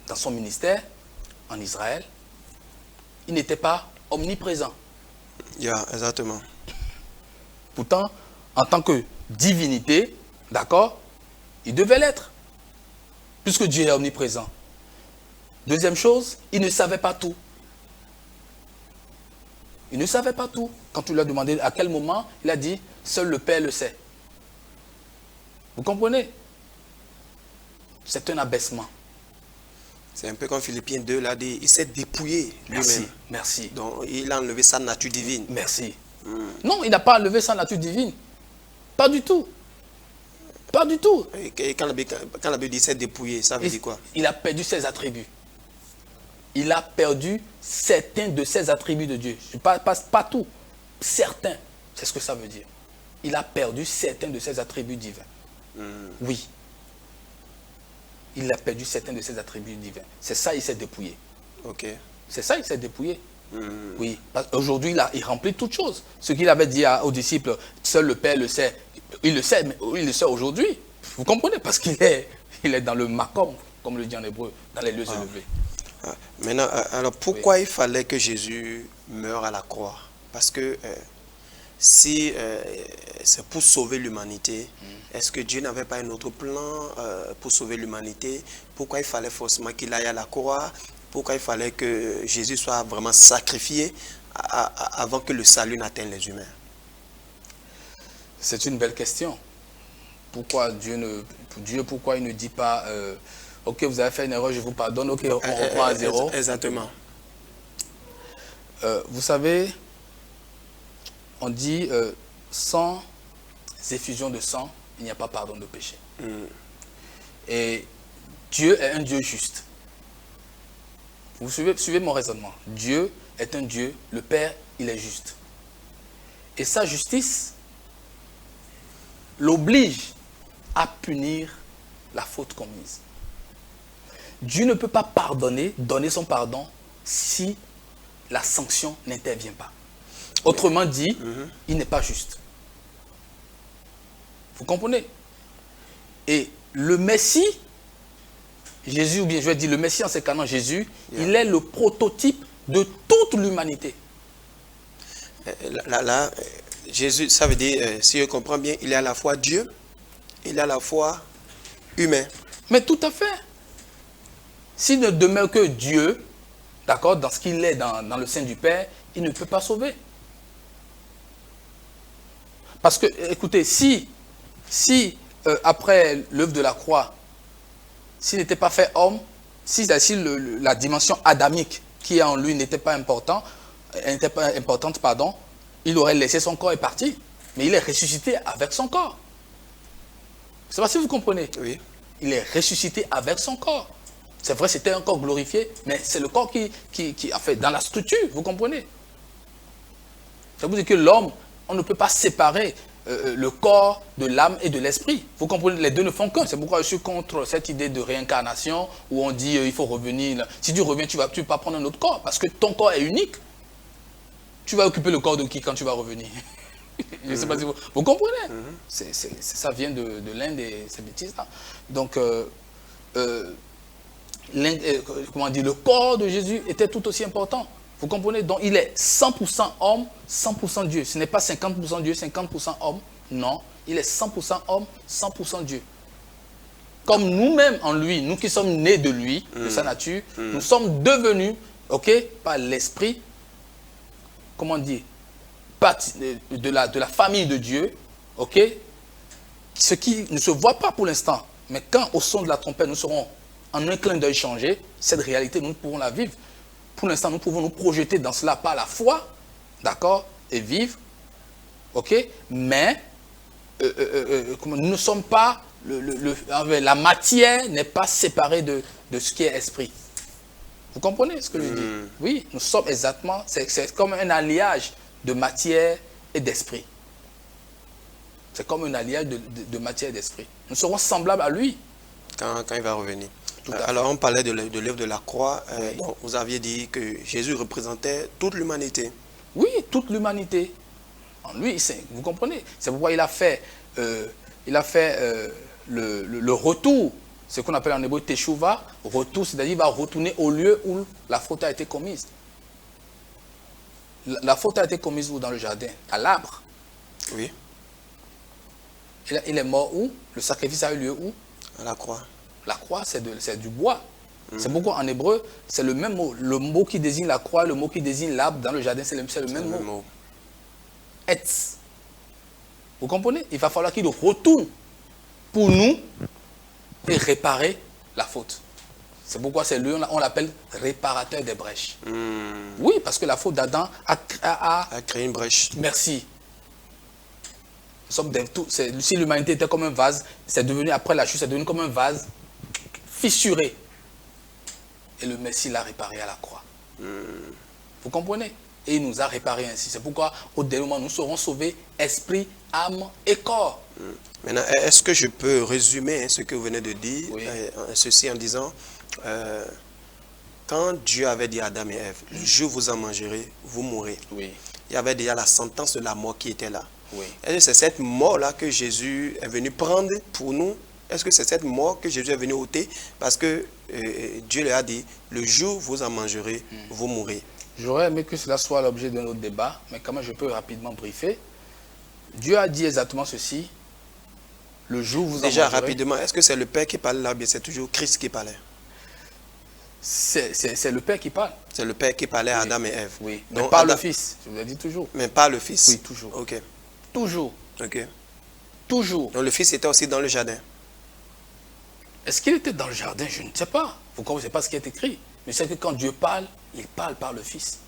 dans son ministère en Israël, il n'était pas omniprésent. Exactement. Pourtant, en tant que divinité, d'accord, il devait l'être, puisque Dieu est omniprésent. Deuxième chose, il ne savait pas tout. Il ne savait pas tout. Quand tu lui as demandé à quel moment, il a dit, seul le Père le sait. Vous comprenez? C'est un abaissement. C'est un peu comme Philippiens 2 l'a dit, il s'est dépouillé Merci, lui-même. merci. Donc il a enlevé sa nature divine. Merci. Non, il n'a pas enlevé sa nature divine. Pas du tout. Pas du tout. Et quand la Bible dit s'est dépouillé, ça veut dire quoi? Il a perdu ses attributs. Il a perdu certains de ses attributs de Dieu. Pas tout. Certains. C'est ce que ça veut dire. Il a perdu certains de ses attributs divins. Oui. Il a perdu certains de ses attributs divins. C'est ça, il s'est dépouillé. Ok. C'est ça, il s'est dépouillé. Oui. Aujourd'hui, il remplit toutes choses. Ce qu'il avait dit aux disciples, seul le Père le sait. Il le sait, mais il le sait aujourd'hui. Vous comprenez? Parce qu'il est dans le makom, comme le dit en hébreu, dans les lieux élevés. Maintenant, alors pourquoi il fallait que Jésus meure à la croix? Parce que si c'est pour sauver l'humanité, est-ce que Dieu n'avait pas un autre plan pour sauver l'humanité? Pourquoi il fallait forcément qu'il aille à la croix? Pourquoi il fallait que Jésus soit vraiment sacrifié avant que le salut n'atteigne les humains? C'est une belle question. Pourquoi pourquoi il ne dit pas ok, vous avez fait une erreur, je vous pardonne, ok, on reprend à zéro. Exactement. Vous savez, on dit sans effusion de sang, il n'y a pas pardon de péché. Et Dieu est un Dieu juste. Vous suivez mon raisonnement. Dieu est un Dieu, le Père, il est juste. Et sa justice l'oblige à punir la faute commise. Dieu ne peut pas pardonner, donner son pardon, si la sanction n'intervient pas. Autrement dit, il n'est pas juste. Vous comprenez? Et le Messie, Jésus, ou bien je vais dire le Messie en ces cas-là, Jésus, il est le prototype de toute l'humanité. Là, Jésus, ça veut dire, si je comprends bien, il est à la fois Dieu, il est à la fois humain. Mais tout à fait. S'il ne demeure que Dieu, d'accord, dans ce qu'il est dans le sein du Père, il ne peut pas sauver. Parce que, écoutez, si après l'œuvre de la croix, s'il n'était pas fait homme, si la dimension adamique qui est en lui n'était pas importante, il aurait laissé son corps et parti. Mais il est ressuscité avec son corps. Je ne sais pas si vous comprenez. Oui. Il est ressuscité avec son corps. C'est vrai, c'était un corps glorifié, mais c'est le corps qui a fait dans la structure, vous comprenez? Ça veut dire que l'homme, on ne peut pas séparer le corps de l'âme et de l'esprit. Vous comprenez? Les deux ne font qu'un. C'est pourquoi je suis contre cette idée de réincarnation où on dit il faut revenir. Si tu reviens, tu vas pas prendre un autre corps parce que ton corps est unique. Tu vas occuper le corps de qui quand tu vas revenir? Je ne sais pas si vous comprenez. Ça vient de l'un de ces bêtises-là. Donc, comment dire, le corps de Jésus était tout aussi important. Vous comprenez? Donc il est 100% homme, 100% Dieu. Ce n'est pas 50% Dieu, 50% homme. Non, il est 100% homme, 100% Dieu. Comme nous-mêmes en lui, nous qui sommes nés de lui, de sa nature, nous sommes devenus, ok, par l'esprit, comment dire, de la famille de Dieu, ok, ce qui ne se voit pas pour l'instant, mais quand au son de la trompette, nous serons en un clin d'œil changés, cette réalité, nous pouvons la vivre. Pour l'instant, nous pouvons nous projeter dans cela par la foi, d'accord, et vivre, ok, mais nous ne sommes pas, la matière n'est pas séparée de ce qui est esprit. Vous comprenez ce que je dis? Oui, nous sommes exactement, c'est comme un alliage de matière et d'esprit. C'est comme un alliage de matière et d'esprit. Nous serons semblables à lui. Quand il va revenir. Alors, on parlait de l'œuvre de la croix. Oui. Donc, vous aviez dit que Jésus représentait toute l'humanité. Oui, toute l'humanité. En lui, vous comprenez? C'est pourquoi il a fait, le retour, ce qu'on appelle en hébreu teshuva, retour, c'est-à-dire qu'il va retourner au lieu où la faute a été commise. La faute a été commise où? Dans le jardin? À l'arbre. Oui. Il est mort où? Le sacrifice a eu lieu où? À la croix. La croix, c'est du bois. C'est pourquoi en hébreu, c'est le même mot. Le mot qui désigne la croix, le mot qui désigne l'arbre dans le jardin, c'est le même mot. Etz. Vous comprenez? Il va falloir qu'il retourne pour nous et réparer la faute. C'est pourquoi c'est lui, on l'appelle réparateur des brèches. Oui, parce que la faute d'Adam a créé une brèche. Merci. Si l'humanité était comme un vase, c'est devenu, après la chute, c'est devenu comme un vase fissuré. Et le Messie l'a réparé à la croix. Vous comprenez? Et il nous a réparé ainsi. C'est pourquoi, au dernier moment, nous serons sauvés, esprit, âme et corps. Maintenant, est-ce que je peux résumer ce que vous venez de dire, oui. Ceci en disant, quand Dieu avait dit à Adam et Ève, le jour où vous en mangerez, vous mourrez. Oui. Il y avait déjà la sentence de la mort qui était là. Oui. Est-ce que c'est cette mort-là que Jésus est venu prendre pour nous? Est-ce que c'est cette mort que Jésus est venu ôter? Parce que Dieu lui a dit, le jour où vous en mangerez, vous mourrez. J'aurais aimé que cela soit l'objet de notre débat, mais comment je peux rapidement briefer? Dieu a dit exactement ceci, le jour où vous en mangerez... Déjà, rapidement, est-ce que c'est le Père qui parle là, ou bien c'est toujours Christ qui parlait? C'est le Père qui parle. C'est le Père qui parlait à Adam et Ève. Oui, mais donc, pas le Fils, je vous l'ai dit toujours. Mais pas le Fils? Oui, toujours. Ok. Toujours. Ok. Toujours. Donc le Fils était aussi dans le jardin? Est-ce qu'il était dans le jardin? Je ne sais pas. Vous ne connaissez pas ce qui est écrit. Mais c'est que quand Dieu parle, il parle par le Fils.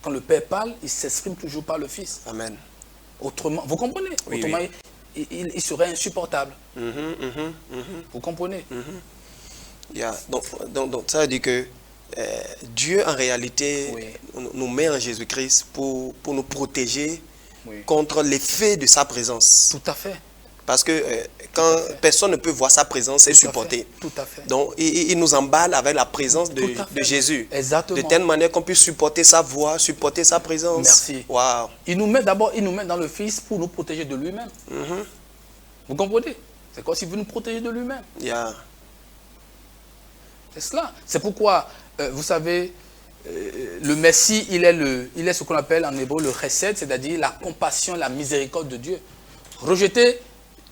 Quand le Père parle, il s'exprime toujours par le Fils. Amen. Autrement, vous comprenez? Oui, autrement, oui. Il serait insupportable. Vous comprenez? Yeah. Donc ça veut dire que Dieu en réalité nous met en Jésus-Christ pour nous protéger contre l'effet de sa présence. Tout à fait. Parce que quand personne ne peut voir sa présence et supporter. Tout à fait. Donc il nous emballe avec la présence de Jésus. Exactement. De telle manière qu'on puisse supporter sa voix, supporter sa présence. Merci. Wow. Il nous met d'abord, dans le Fils pour nous protéger de lui-même. Vous comprenez? C'est comme s'il veut nous protéger de lui-même. Yeah. C'est cela. C'est pourquoi, vous savez, le Messie, il est ce qu'on appelle en hébreu le chesed, c'est-à-dire la compassion, la miséricorde de Dieu. Rejeter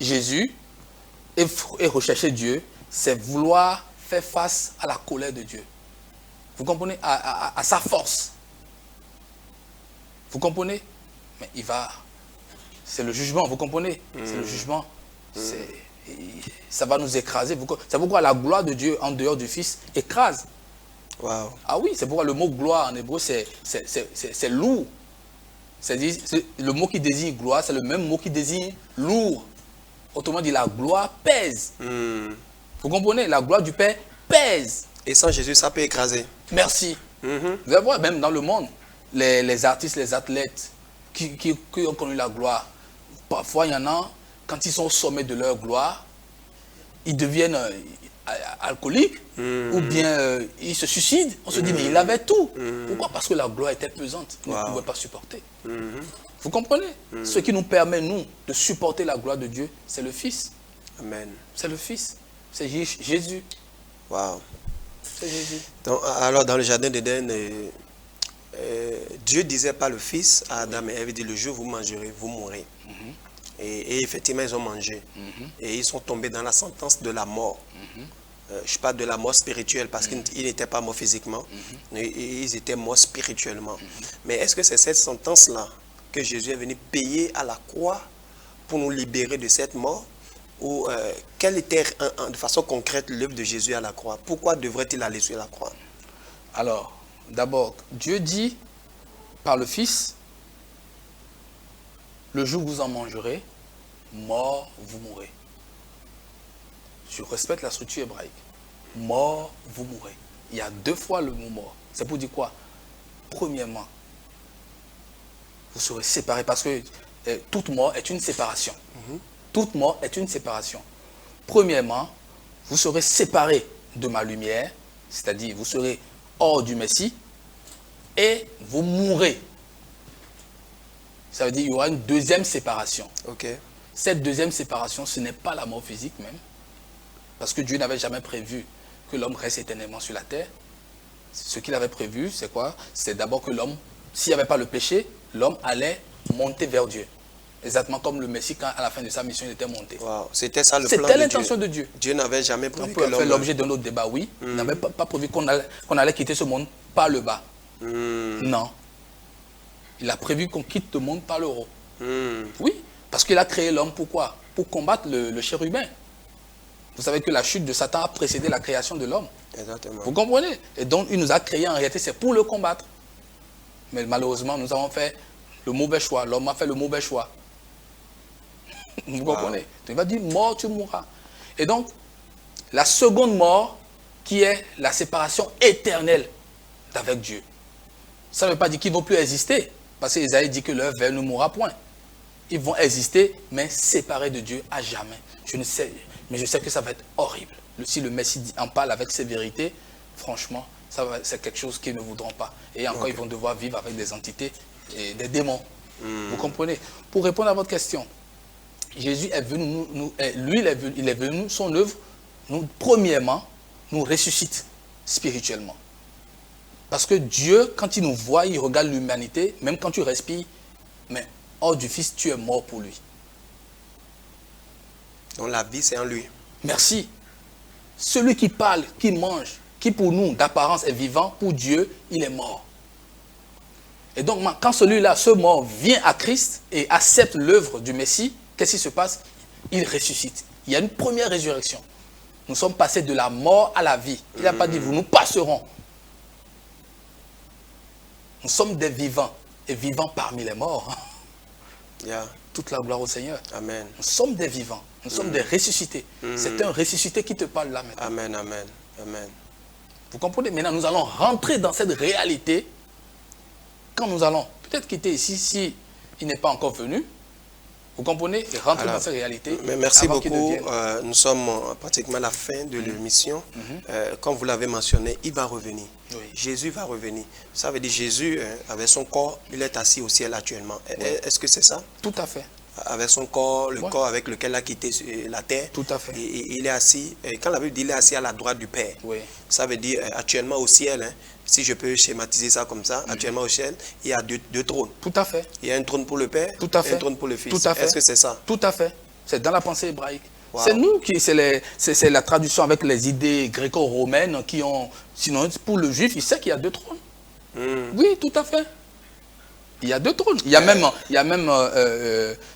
Jésus et rechercher Dieu, c'est vouloir faire face à la colère de Dieu. Vous comprenez? À sa force. Vous comprenez? Mais c'est le jugement, vous comprenez? C'est le jugement. Ça va nous écraser. C'est pourquoi la gloire de Dieu en dehors du Fils écrase. Wow. Ah oui, c'est pourquoi le mot gloire en hébreu, c'est lourd. C'est-à-dire, le mot qui désigne gloire, c'est le même mot qui désigne lourd. Autrement dit, la gloire pèse. Vous comprenez? La gloire du Père pèse. Et sans Jésus, ça peut écraser. Merci. Vous allez voir, même dans le monde, les artistes, les athlètes qui ont connu la gloire, parfois il y en a, quand ils sont au sommet de leur gloire, ils deviennent alcooliques ou bien ils se suicident. On se dit, mais il avait tout. Pourquoi? Parce que la gloire était pesante. Il ne pouvait pas supporter. Vous comprenez? Ce qui nous permet, nous, de supporter la gloire de Dieu, c'est le Fils. Amen. C'est le Fils. C'est Jésus. Wow. C'est Jésus. Donc, alors, dans le jardin d'Éden, Dieu disait par le Fils à Adam et Ève, il dit, le jour où vous mangerez, vous mourrez. Et effectivement, ils ont mangé. Et ils sont tombés dans la sentence de la mort. Je parle de la mort spirituelle parce qu'ils n'étaient pas morts physiquement. Ils étaient morts spirituellement. Mais est-ce que c'est cette sentence-là que Jésus est venu payer à la croix pour nous libérer de cette mort? Ou quelle était de façon concrète l'œuvre de Jésus à la croix? Pourquoi devrait-il aller sur la croix? Alors, d'abord, Dieu dit par le Fils, le jour où vous en mangerez, mort, vous mourrez. Je respecte la structure hébraïque. Mort, vous mourrez. Il y a 2 fois le mot mort. C'est pour dire quoi? Premièrement, vous serez séparés parce que toute mort est une séparation. Toute mort est une séparation. Premièrement, vous serez séparés de ma lumière, c'est-à-dire vous serez hors du Messie et vous mourrez. Ça veut dire qu'il y aura une deuxième séparation. Cette deuxième séparation, ce n'est pas la mort physique même, parce que Dieu n'avait jamais prévu que l'homme reste éternellement sur la terre. Ce qu'il avait prévu, c'est quoi? C'est d'abord que l'homme, s'il n'y avait pas le péché, l'homme allait monter vers Dieu. Exactement comme le Messie, quand à la fin de sa mission, il était monté. Wow. C'était ça le plan de Dieu. C'était l'intention de Dieu. Dieu n'avait jamais prévu que l'homme... On peut faire l'homme... l'objet d'un autre débat, oui. Il n'avait pas prévu qu'on allait quitter ce monde par le bas. Non. Il a prévu qu'on quitte le monde par le haut. Oui, parce qu'il a créé l'homme, pourquoi? Pour combattre le chérubin. Vous savez que la chute de Satan a précédé la création de l'homme. Exactement. Vous comprenez? Et donc, il nous a créé en réalité, c'est pour le combattre. Mais malheureusement, nous avons fait le mauvais choix. L'homme a fait le mauvais choix. Vous comprenez? Il va dire, mort, tu mourras. Et donc, la seconde mort, qui est la séparation éternelle d'avec Dieu. Ça ne veut pas dire qu'ils ne vont plus exister. Parce qu'Ésaïe dit que leur vers ne mourra point. Ils vont exister, mais séparés de Dieu à jamais. Je ne sais, mais je sais que ça va être horrible. Si le Messie en parle avec ses vérités, franchement, c'est quelque chose qu'ils ne voudront pas. Et encore, ils vont devoir vivre avec des entités et des démons. Vous comprenez? Pour répondre à votre question, Jésus est venu, il est venu, son œuvre, premièrement, nous ressuscite spirituellement. Parce que Dieu, quand il nous voit, il regarde l'humanité, même quand tu respires, mais hors du Fils, tu es mort pour lui. Donc la vie, c'est en lui. Merci. Celui qui parle, qui mange, qui pour nous, d'apparence, est vivant, pour Dieu, il est mort. Et donc, quand celui-là, ce mort, vient à Christ et accepte l'œuvre du Messie, qu'est-ce qui se passe? Il ressuscite. Il y a une première résurrection. Nous sommes passés de la mort à la vie. Il n'a pas dit, vous nous passerons. Nous sommes des vivants, et vivants parmi les morts. Toute la gloire au Seigneur. Amen. Nous sommes des vivants, nous sommes des ressuscités. C'est un ressuscité qui te parle là maintenant. Amen, amen, amen. Vous comprenez? Maintenant, nous allons rentrer dans cette réalité. Quand nous allons peut-être quitter ici, si il n'est pas encore venu, vous comprenez? Et rentrer dans cette réalité. Mais merci beaucoup. Nous sommes pratiquement à la fin de l'émission. Comme vous l'avez mentionné, il va revenir. Oui. Jésus va revenir. Ça veut dire Jésus, avec son corps, il est assis au ciel actuellement. Oui. Est-ce que c'est ça? Tout à fait. Avec son corps, le corps avec lequel il a quitté la terre. Tout à fait. Et il est assis. Et quand la Bible dit il est assis à la droite du Père, oui. Ça veut dire actuellement au ciel, si je peux schématiser ça comme ça, actuellement au ciel, il y a deux trônes. Tout à fait. Il y a un trône pour le Père, tout à fait. Et un trône pour le Fils. Tout à fait. Est-ce que c'est ça? Tout à fait. C'est dans la pensée hébraïque. Wow. C'est nous qui, c'est la traduction avec les idées gréco-romaines qui ont, sinon pour le juif, il sait qu'il y a 2 trônes. Oui, tout à fait. Il y a 2 trônes. Il y a même,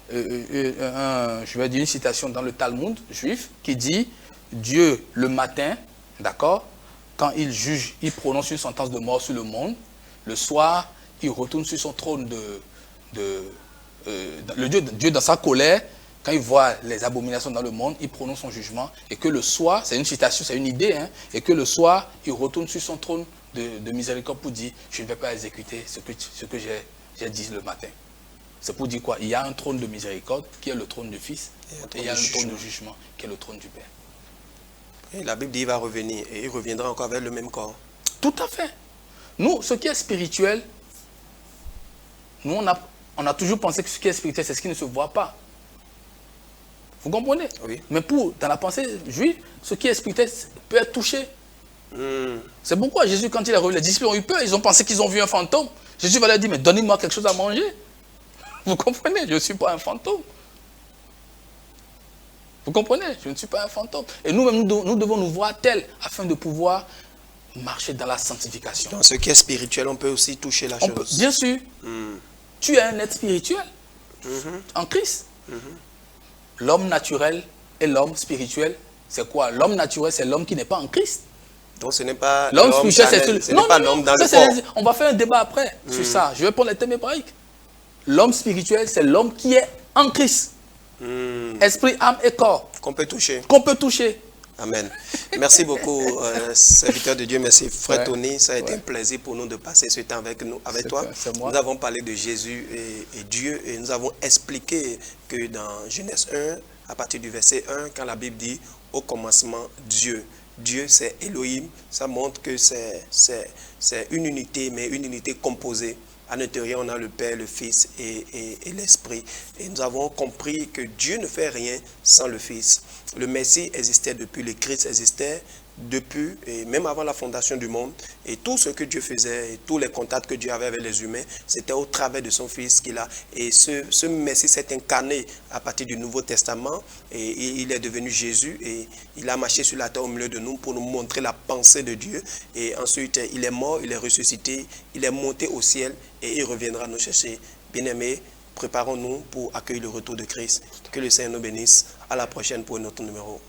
je vais dire une citation dans le Talmud juif qui dit Dieu le matin, d'accord, quand il juge, il prononce une sentence de mort sur le monde. Le soir, il retourne sur son trône le Dieu dans sa colère. Quand il voit les abominations dans le monde, il prononce son jugement. Et que le soir, c'est une citation, c'est une idée, et que le soir, il retourne sur son trône de miséricorde pour dire, je ne vais pas exécuter ce que j'ai dit le matin. C'est pour dire quoi? Il y a un trône de miséricorde qui est le trône du Fils, et il y a un trône de jugement qui est le trône du Père. Et la Bible dit qu'il va revenir, et il reviendra encore avec le même corps. Tout à fait. Nous, ce qui est spirituel, nous, on a toujours pensé que ce qui est spirituel, c'est ce qui ne se voit pas. Vous comprenez? Oui. Mais dans la pensée juive, ce qui est spirituel peut être touché. C'est pourquoi Jésus, quand il est revenu, les disciples ont eu peur. Ils ont pensé qu'ils ont vu un fantôme. Jésus va leur dire, mais donnez-moi quelque chose à manger. Vous comprenez? Je ne suis pas un fantôme. Vous comprenez? Je ne suis pas un fantôme. Et nous-mêmes, nous devons nous voir tels afin de pouvoir marcher dans la sanctification. Dans ce qui est spirituel, on peut aussi toucher la chose. Bien sûr. Tu es un être spirituel en Christ. L'homme naturel et l'homme spirituel, c'est quoi? L'homme naturel, c'est l'homme qui n'est pas en Christ. Donc ce n'est pas l'homme spirituel, c'est pas l'homme dans le corps. On va faire un débat après sur ça. Je vais prendre les thèmes hébraïques. L'homme spirituel, c'est l'homme qui est en Christ. Esprit, âme et corps. Qu'on peut toucher. Qu'on peut toucher. Amen. Merci beaucoup, serviteur de Dieu. Merci, frère Tony. Ça a été un plaisir pour nous de passer ce temps avec toi. Nous avons parlé de Jésus et Dieu et nous avons expliqué que dans Genèse 1, à partir du verset 1, quand la Bible dit au commencement Dieu. Dieu, c'est Elohim. Ça montre que c'est une unité, mais une unité composée. À l'intérieur, on a le Père, le Fils et l'Esprit. Et nous avons compris que Dieu ne fait rien sans le Fils. Le Messie existait depuis, le Christ existait depuis, et même avant la fondation du monde. Et tout ce que Dieu faisait, et tous les contacts que Dieu avait avec les humains, c'était au travers de son Fils qu'il a. Et ce Messie s'est incarné à partir du Nouveau Testament. Et il est devenu Jésus. Et il a marché sur la terre au milieu de nous pour nous montrer la pensée de Dieu. Et ensuite, il est mort, il est ressuscité, il est monté au ciel et il reviendra nous chercher. Bien-aimés, préparons-nous pour accueillir le retour de Christ. Que le Seigneur nous bénisse. À la prochaine pour un autre numéro.